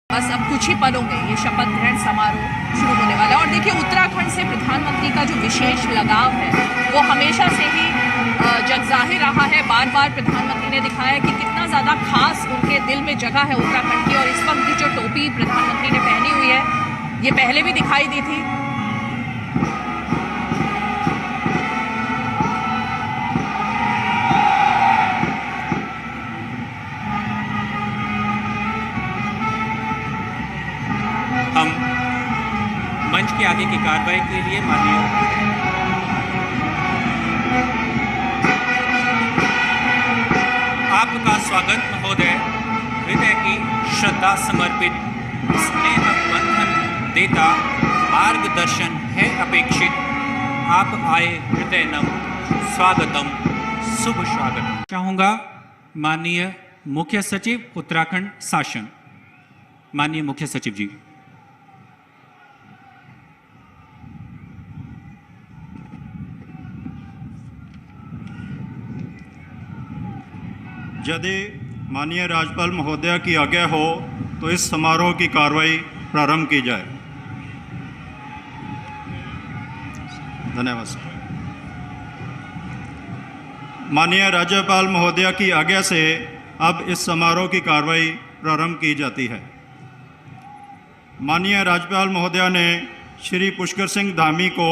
बस अब कुछ ही पलों में ये शपथ ग्रहण समारोह शुरू होने वाला है। और देखिए, उत्तराखंड से प्रधानमंत्री का जो विशेष लगाव है वो हमेशा से ही जगजाहिर रहा है। बार बार प्रधानमंत्री ने दिखाया है कि कितना ज़्यादा खास उनके दिल में जगह है उत्तराखंड की। और इस वक्त भी जो टोपी प्रधानमंत्री ने पहनी हुई है ये पहले भी दिखाई दी थी। हम मंच के आगे की कार्रवाई के लिए माननीय आपका स्वागत महोदय। हृदय की श्रद्धा समर्पित स्नेह बंधन देता मार्गदर्शन है अपेक्षित। आप आए हृदय नम स्वागतम शुभ स्वागतम। चाहूँगा माननीय मुख्य सचिव उत्तराखंड शासन, माननीय मुख्य सचिव जी। यदि माननीय राज्यपाल महोदया की आज्ञा हो तो इस समारोह की कार्रवाई प्रारंभ की जाए। धन्यवाद सर। माननीय राज्यपाल महोदया की आज्ञा से अब इस समारोह की कार्रवाई प्रारंभ की जाती है। माननीय राज्यपाल महोदया ने श्री पुष्कर सिंह धामी को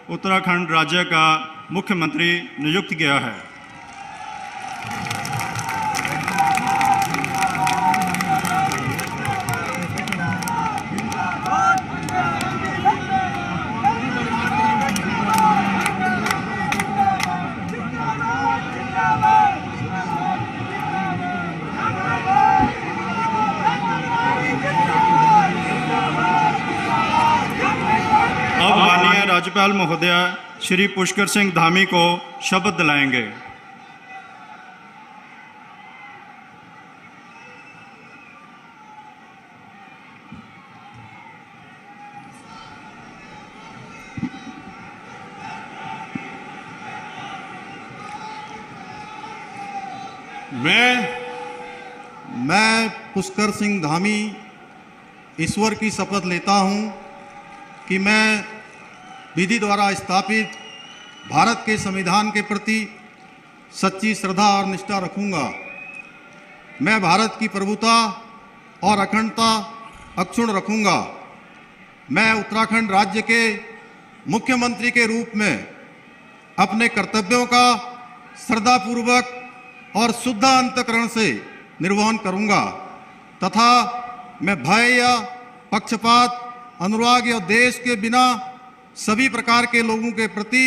उत्तराखंड राज्य का मुख्यमंत्री नियुक्त किया है। अब माननीय राज्यपाल महोदया श्री पुष्कर सिंह धामी को शपथ दिलाएंगे। मैं पुष्कर सिंह धामी ईश्वर की शपथ लेता हूं कि मैं विधि द्वारा स्थापित भारत के संविधान के प्रति सच्ची श्रद्धा और निष्ठा रखूंगा। मैं भारत की प्रभुता और अखंडता अक्षुण्ण रखूंगा। मैं उत्तराखंड राज्य के मुख्यमंत्री के रूप में अपने कर्तव्यों का श्रद्धापूर्वक और शुद्ध अंतःकरण से निर्वहन करूंगा तथा मैं भय या पक्षपात, अनुराग या देश के बिना सभी प्रकार के लोगों के प्रति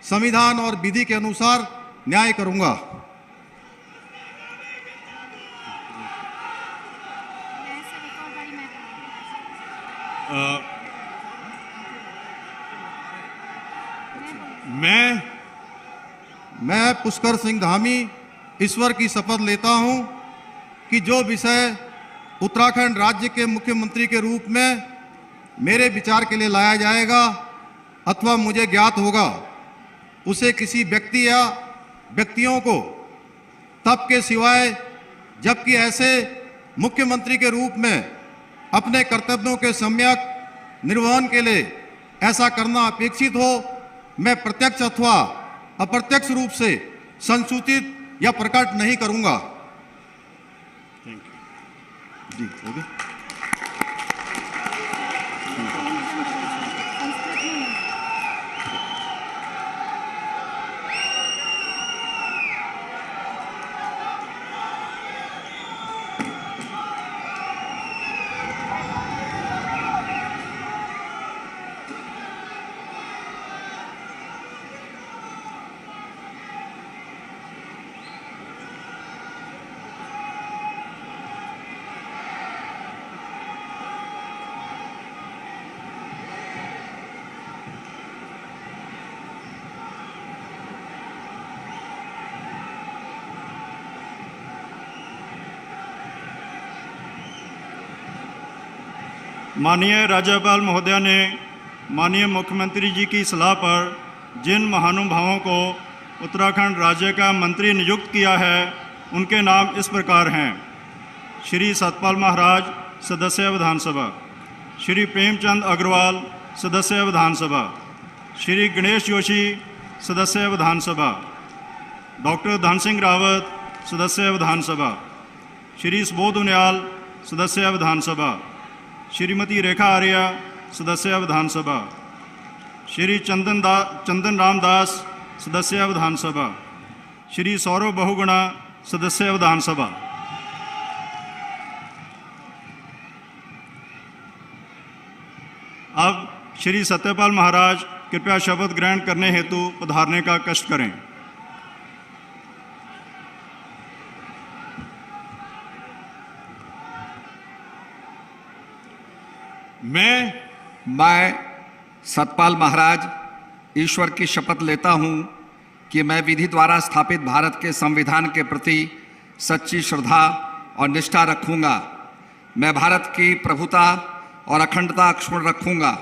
संविधान और विधि के अनुसार न्याय करूंगा। मैं पुष्कर सिंह धामी ईश्वर की शपथ लेता हूं कि जो विषय उत्तराखंड राज्य के मुख्यमंत्री के रूप में मेरे विचार के लिए लाया जाएगा अथवा मुझे ज्ञात होगा उसे किसी व्यक्ति या व्यक्तियों को तब के सिवाय जबकि ऐसे मुख्यमंत्री के रूप में अपने कर्तव्यों के सम्यक निर्वहन के लिए ऐसा करना अपेक्षित हो, मैं प्रत्यक्ष अथवा अप्रत्यक्ष रूप से संसूचित या प्रकट नहीं करूंगा। जी, हो गया। माननीय राज्यपाल महोदया ने माननीय मुख्यमंत्री जी की सलाह पर जिन महानुभावों को उत्तराखंड राज्य का मंत्री नियुक्त किया है उनके नाम इस प्रकार हैं: श्री सतपाल महाराज, सदस्य विधानसभा। श्री प्रेमचंद अग्रवाल, सदस्य विधानसभा। श्री गणेश जोशी, सदस्य विधानसभा। डॉक्टर धन सिंह रावत, सदस्य विधानसभा। श्री सुबोध उनियाल, सदस्य विधानसभा। श्रीमती रेखा आर्या, सदस्य विधानसभा। श्री चंदन रामदास, सदस्य विधानसभा। श्री सौरभ बहुगुणा, सदस्य विधानसभा। अब श्री सत्यपाल महाराज कृपया शपथ ग्रहण करने हेतु पधारने का कष्ट करें। मैं सतपाल महाराज ईश्वर की शपथ लेता हूँ कि मैं विधि द्वारा स्थापित भारत के संविधान के प्रति सच्ची श्रद्धा और निष्ठा रखूँगा। मैं भारत की प्रभुता और अखंडता अक्षुण्ण रखूँगा।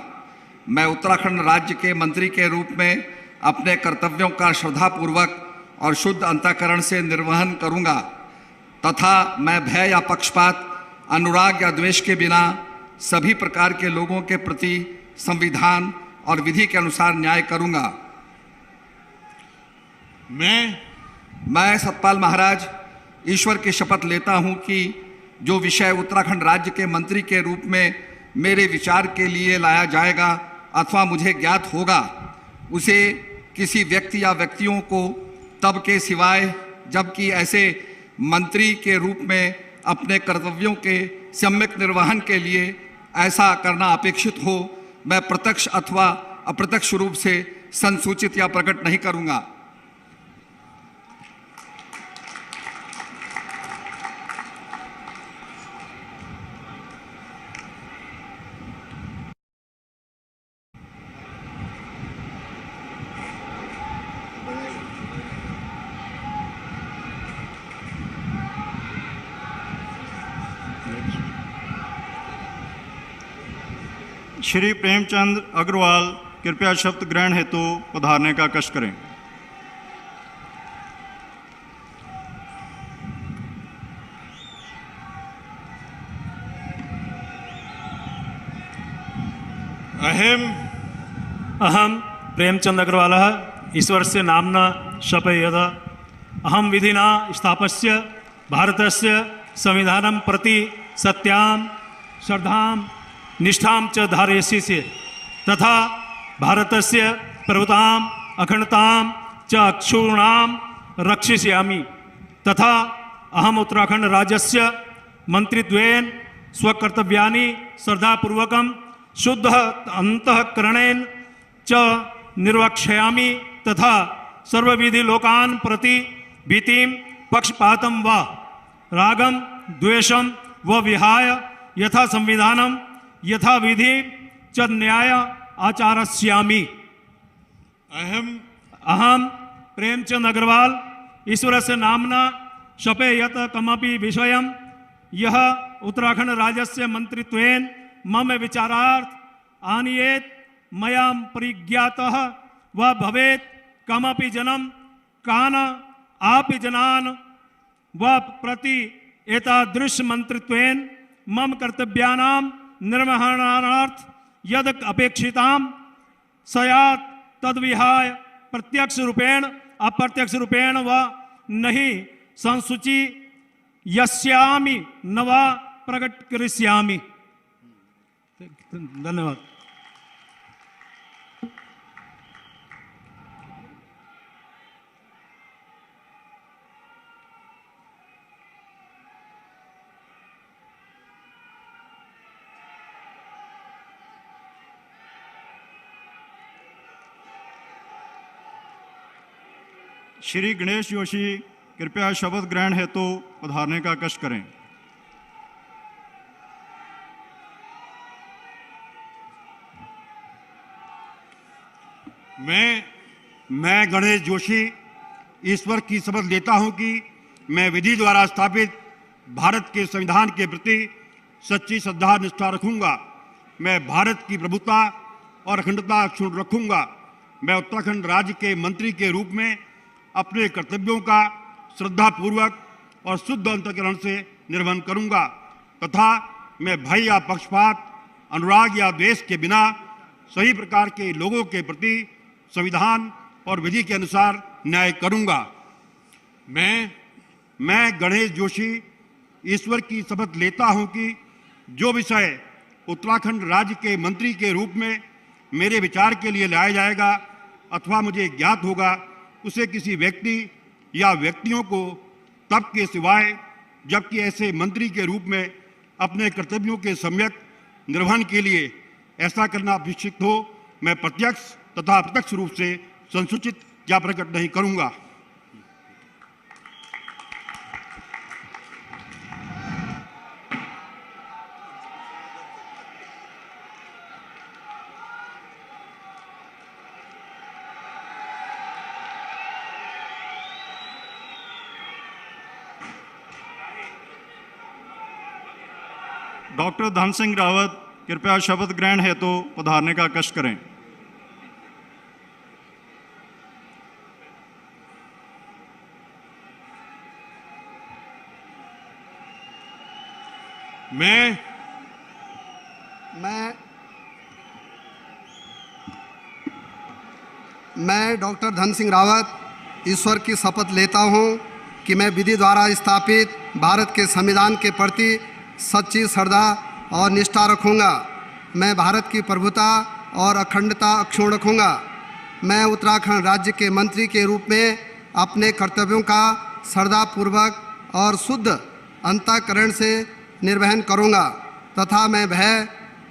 मैं उत्तराखंड राज्य के मंत्री के रूप में अपने कर्तव्यों का श्रद्धापूर्वक और शुद्ध अंतःकरण से निर्वहन करूँगा तथा मैं भय या पक्षपात, अनुराग या द्वेष के बिना सभी प्रकार के लोगों के प्रति संविधान और विधि के अनुसार न्याय करूँगा। मैं सतपाल महाराज ईश्वर की शपथ लेता हूँ कि जो विषय उत्तराखंड राज्य के मंत्री के रूप में मेरे विचार के लिए लाया जाएगा अथवा मुझे ज्ञात होगा, उसे किसी व्यक्ति या व्यक्तियों को तब के सिवाय जबकि ऐसे मंत्री के रूप में अपने कर्तव्यों के सम्यक निर्वहन के लिए ऐसा करना अपेक्षित हो, मैं प्रत्यक्ष अथवा अप्रत्यक्ष रूप से संसूचित या प्रकट नहीं करूँगा। श्री प्रेमचंद अग्रवाल कृपया शपथ ग्रहण हेतु पधारने का कष्ट करें। अहम प्रेमचंद अग्रवालः ईश्वरस्य नाम्ना शपयेत् अहम विधिना स्थापस्य भारतस्य संविधानं प्रति सत्यां श्रद्धां निष्ठां च धारयिष्ये तथा भारतस्य प्रभुताम् अखंडतां च अक्षुण्णां रक्षिष्यामि तथा अहम उत्तराखंड राज्यस्य मंत्रित्वेन स्वकर्तव्यानि श्रद्धापूर्वकं शुद्ध अंतःकरणेन च निर्वक्ष्यामि तथा सर्वविधि लोकान् प्रति भीतिं पक्षपातं वा रागं द्वेषं व विहाय यथा संविधानं यथा विधि च न्याय आचरिष्यामि। अहम प्रेमचंद अग्रवाल ईश्वरस्य नाम्ना शपयेत् कमपि विषयं यः उत्तराखंड राज्यस्य मंत्रित्वेन मम विचारार्थ आनीयेत् मया परिज्ञातः व भवेत् कमपि जनं कान् अपि जनान् व प्रति एतादृश मंत्रित्वेन मम कर्तव्यानां निर्वहणार्थ यद अपेक्षितां स्यात् तद्विहाय प्रत्यक्ष रूपेण अप्रत्यक्ष रूपेण व नहीं संसूची यस्यामि न वा प्रकट करिष्यामि। धन्यवाद। श्री गणेश जोशी कृपया शपथ ग्रहण हेतु पधारने का कष्ट करें। मैं गणेश जोशी ईश्वर की शपथ लेता हूं कि मैं विधि द्वारा स्थापित भारत के संविधान के प्रति सच्ची श्रद्धा निष्ठा रखूंगा। मैं भारत की प्रभुता और अखंडता अक्षुण्ण रखूंगा। मैं उत्तराखंड राज्य के मंत्री के रूप में अपने कर्तव्यों का श्रद्धापूर्वक और शुद्ध अंतःकरण से निर्वहन करूंगा तथा मैं भय या पक्षपात, अनुराग या द्वेष के बिना सभी प्रकार के लोगों के प्रति संविधान और विधि के अनुसार न्याय करूंगा। मैं गणेश जोशी ईश्वर की शपथ लेता हूं कि जो विषय उत्तराखंड राज्य के मंत्री के रूप में मेरे विचार के लिए लाया जाएगा अथवा मुझे ज्ञात होगा, उसे किसी व्यक्ति या व्यक्तियों को तब के सिवाय जबकि ऐसे मंत्री के रूप में अपने कर्तव्यों के सम्यक निर्वहन के लिए ऐसा करना अपेक्षित हो, मैं प्रत्यक्ष तथा अप्रत्यक्ष रूप से संसूचित या प्रकट नहीं करूंगा। डॉक्टर धन सिंह रावत कृपया शपथ ग्रहण हेतु पधारने का कष्ट करें। मैं डॉक्टर धन सिंह रावत ईश्वर की शपथ लेता हूं कि मैं विधि द्वारा स्थापित भारत के संविधान के प्रति सच्ची श्रद्धा और निष्ठा रखूंगा। मैं भारत की प्रभुता और अखंडता अक्षुण्ण रखूंगा। मैं उत्तराखंड राज्य के मंत्री के रूप में अपने कर्तव्यों का श्रद्धापूर्वक और शुद्ध अंतःकरण से निर्वहन करूंगा तथा मैं भय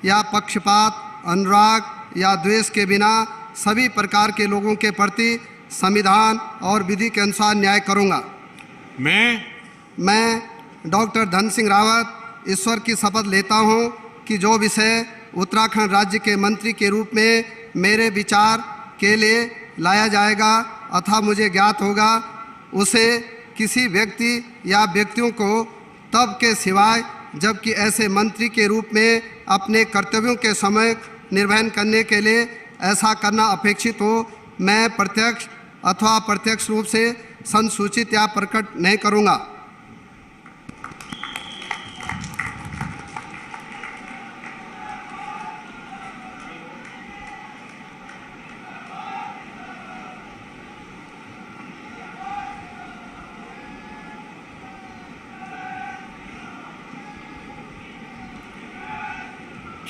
या पक्षपात, अनुराग या द्वेष के बिना सभी प्रकार के लोगों के प्रति संविधान और विधि के अनुसार न्याय करूंगा। मैं डॉक्टर धन सिंह रावत ईश्वर की शपथ लेता हूं कि जो विषय उत्तराखंड राज्य के मंत्री के रूप में मेरे विचार के लिए लाया जाएगा अथवा मुझे ज्ञात होगा, उसे किसी व्यक्ति या व्यक्तियों को तब के सिवाय जबकि ऐसे मंत्री के रूप में अपने कर्तव्यों के समय निर्वहन करने के लिए ऐसा करना अपेक्षित हो, मैं प्रत्यक्ष अथवा अप्रत्यक्ष रूप से संसूचित या प्रकट नहीं करूंगा।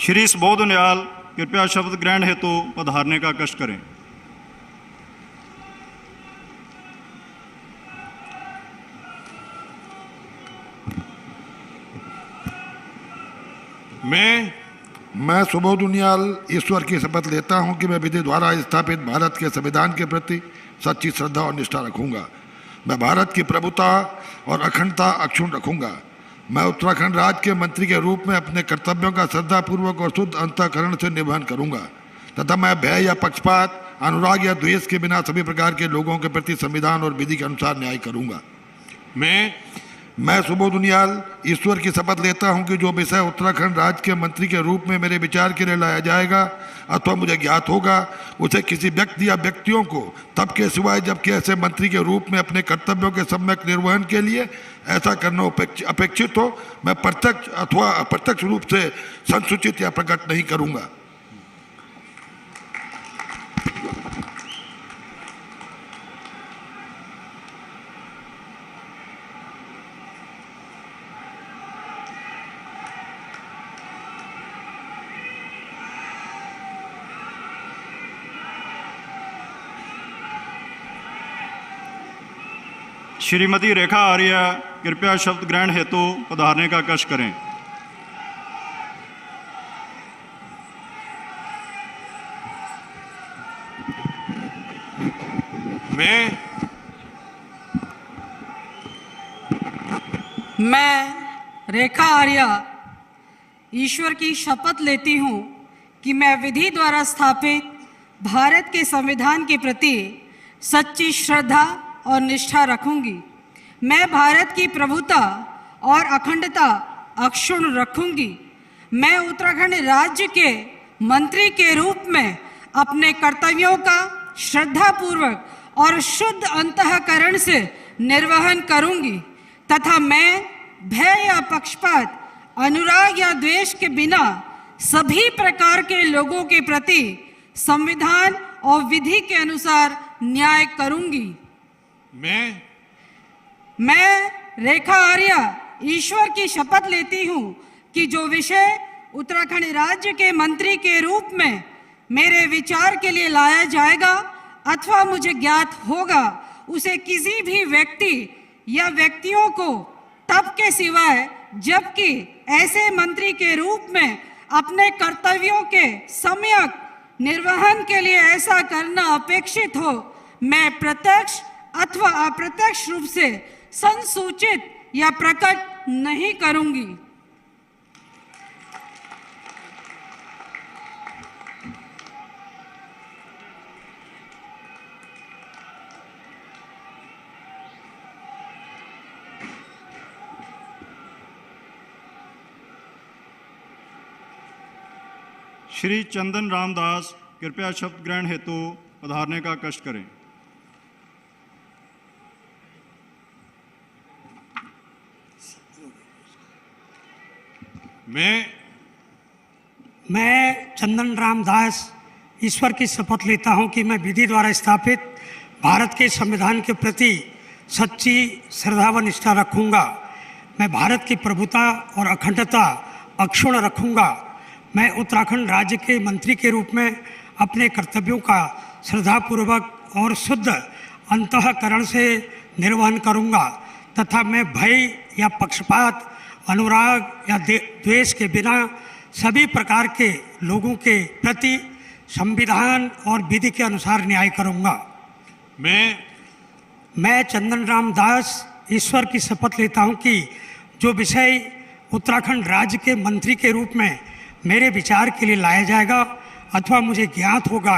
श्री सुबोध नियाल कृपया शपथ ग्रहण हेतु पधारने का कष्ट करें। मैं सुबोध उनियाल ईश्वर की शपथ लेता हूं कि मैं विधि द्वारा स्थापित भारत के संविधान के प्रति सच्ची श्रद्धा और निष्ठा रखूंगा। मैं भारत की प्रभुता और अखंडता अक्षुण्ण रखूंगा। मैं उत्तराखंड राज्य के मंत्री के रूप में अपने कर्तव्यों का श्रद्धापूर्वक और शुद्ध अंतःकरण से निर्वहन करूंगा तथा मैं भय या पक्षपात, अनुराग या द्वेष के बिना सभी प्रकार के लोगों के प्रति संविधान और विधि के अनुसार न्याय करूंगा। मैं सुबोध उनियाल ईश्वर की शपथ लेता हूं कि जो विषय उत्तराखंड राज्य के मंत्री के रूप में मेरे विचार के लिए लाया जाएगा अथवा मुझे ज्ञात होगा, उसे किसी व्यक्ति या व्यक्तियों को तब के सिवाय जबकि ऐसे मंत्री के रूप में अपने कर्तव्यों के सम्यक निर्वहन के लिए ऐसा करना अपेक्षित हो, मैं प्रत्यक्ष अथवा अप्रत्यक्ष रूप से संसूचित या प्रकट नहीं करूंगा। श्रीमती रेखा आर्य कृपया शपथ ग्रहण हेतु पधारने का कष्ट करें। मैं रेखा आर्य ईश्वर की शपथ लेती हूँ कि मैं विधि द्वारा स्थापित भारत के संविधान के प्रति सच्ची श्रद्धा और निष्ठा रखूंगी। मैं भारत की प्रभुता और अखंडता अक्षुण्ण रखूंगी। मैं उत्तराखंड राज्य के मंत्री के रूप में अपने कर्तव्यों का श्रद्धापूर्वक और शुद्ध अंतःकरण से निर्वहन करूंगी तथा मैं भय या पक्षपात, अनुराग या द्वेष के बिना सभी प्रकार के लोगों के प्रति संविधान और विधि के अनुसार न्याय करूंगी। मैं रेखा आर्या ईश्वर की शपथ लेती हूँ कि जो विषय उत्तराखंड राज्य के मंत्री के रूप में मेरे विचार के लिए लाया जाएगा अथवा मुझे ज्ञात होगा, उसे किसी भी व्यक्ति या व्यक्तियों को तब के सिवाय जबकि ऐसे मंत्री के रूप में अपने कर्तव्यों के सम्यक निर्वहन के लिए ऐसा करना अपेक्षित हो, मैं प्रत्यक्ष अथवा अप्रत्यक्ष रूप से संसूचित या प्रकट नहीं करूंगी। श्री चंदन रामदास कृपया शपथ ग्रहण हेतु पधारने का कष्ट करें। मैं चंदन रामदास ईश्वर की शपथ लेता हूं कि मैं विधि द्वारा स्थापित भारत के संविधान के प्रति सच्ची श्रद्धा व निष्ठा रखूंगा। मैं भारत की प्रभुता और अखंडता अक्षुण्ण रखूंगा। मैं उत्तराखंड राज्य के मंत्री के रूप में अपने कर्तव्यों का श्रद्धापूर्वक और शुद्ध अंतःकरण से निर्वहन करूंगा तथा मैं भय या पक्षपात, अनुराग या द्वेष के बिना सभी प्रकार के लोगों के प्रति संविधान और विधि के अनुसार न्याय करूंगा। मैं चंदन रामदास ईश्वर की शपथ लेता हूं कि जो विषय उत्तराखंड राज्य के मंत्री के रूप में मेरे विचार के लिए लाया जाएगा अथवा मुझे ज्ञात होगा,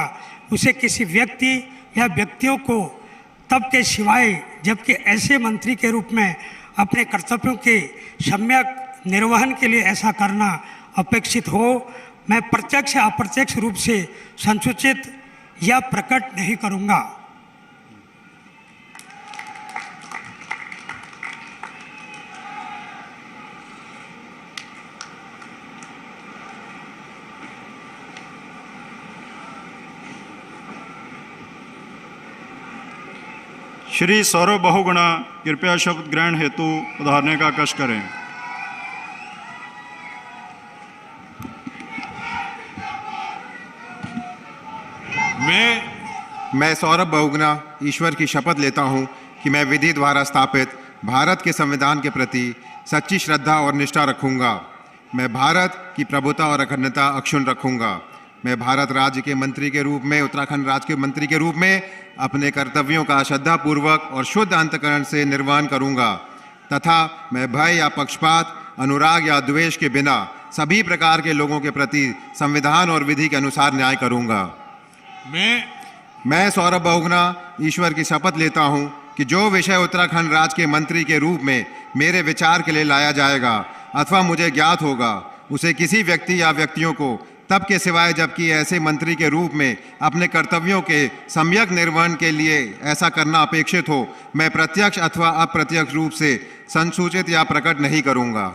उसे किसी व्यक्ति या व्यक्तियों को तब के सिवाय जबकि ऐसे मंत्री के रूप में अपने कर्तव्यों के सम्यक निर्वहन के लिए ऐसा करना अपेक्षित हो, मैं प्रत्यक्ष या अप्रत्यक्ष रूप से संसूचित या प्रकट नहीं करूंगा। श्री सौरभ बहुगुणा कृपया शपथ ग्रहण हेतु पधारने का कष्ट करें। मैं सौरभ बहुगुणा ईश्वर की शपथ लेता हूं कि मैं विधि द्वारा स्थापित भारत के संविधान के प्रति सच्ची श्रद्धा और निष्ठा रखूंगा। मैं भारत की प्रभुता और अखंडता अक्षुण्ण रखूंगा। मैं भारत राज्य के मंत्री के रूप में, उत्तराखंड राज्य के मंत्री के रूप में अपने कर्तव्यों का श्रद्धापूर्वक और शुद्ध अंतःकरण से निर्वहन करूंगा तथा मैं भय या पक्षपात, अनुराग या द्वेष के बिना सभी प्रकार के लोगों के प्रति संविधान और विधि के अनुसार न्याय करूंगा। मैं सौरभ बहुगुणा ईश्वर की शपथ लेता हूं कि जो विषय उत्तराखंड राज्य के मंत्री के रूप में मेरे विचार के लिए लाया जाएगा अथवा मुझे ज्ञात होगा, उसे किसी व्यक्ति या व्यक्तियों को तब के सिवाय जबकि ऐसे मंत्री के रूप में अपने कर्तव्यों के सम्यक निर्वहन के लिए ऐसा करना अपेक्षित हो, मैं प्रत्यक्ष अथवा अप्रत्यक्ष रूप से संसूचित या प्रकट नहीं करूंगा।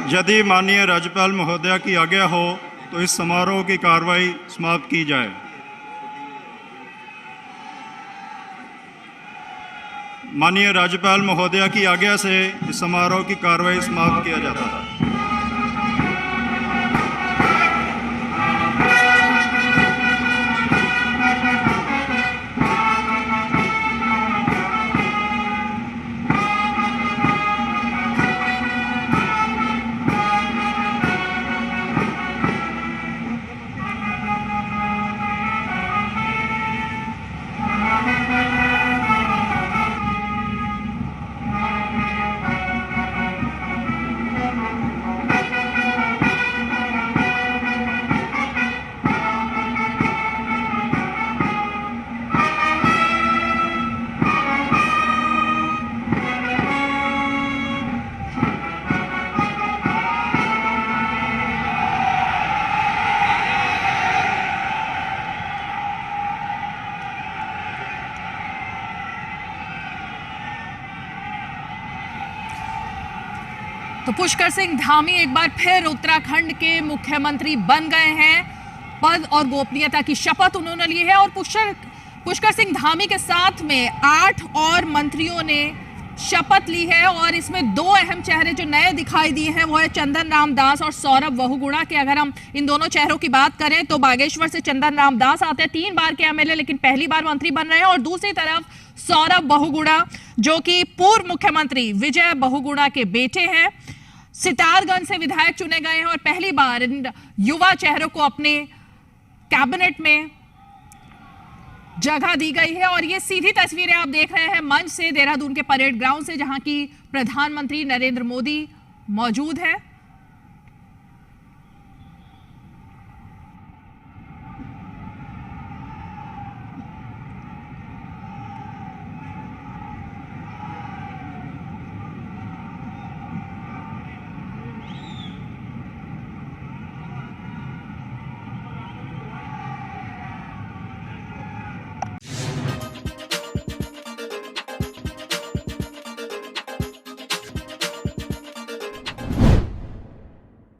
यदि माननीय राज्यपाल महोदया की आज्ञा हो तो इस समारोह की कार्रवाई समाप्त की जाए। माननीय राज्यपाल महोदया की आज्ञा से इस समारोह की कार्रवाई समाप्त किया जाता है। तो पुष्कर सिंह धामी एक बार फिर उत्तराखंड के मुख्यमंत्री बन गए हैं। पद और गोपनीयता की शपथ उन्होंने ली है और पुष्कर सिंह धामी के साथ में 8 और मंत्रियों ने शपथ ली है और इसमें 2 अहम चेहरे जो नए दिखाई दिए हैं वो है चंदन राम दास और सौरभ बहुगुणा के। अगर हम इन दोनों चेहरों की बात करें तो बागेश्वर से चंदन राम दास आते हैं, 3 बार के एमएलए लेकिन पहली बार मंत्री बन रहे हैं, और दूसरी तरफ सौरभ बहुगुणा जो कि पूर्व मुख्यमंत्री विजय बहुगुणा के बेटे हैं, सितारगंज से विधायक चुने गए हैं और पहली बार इन युवा चेहरों को अपने कैबिनेट में जगह दी गई है। और ये सीधी तस्वीरें आप देख रहे हैं मंच से, देहरादून के परेड ग्राउंड से, जहां की प्रधानमंत्री नरेंद्र मोदी मौजूद है।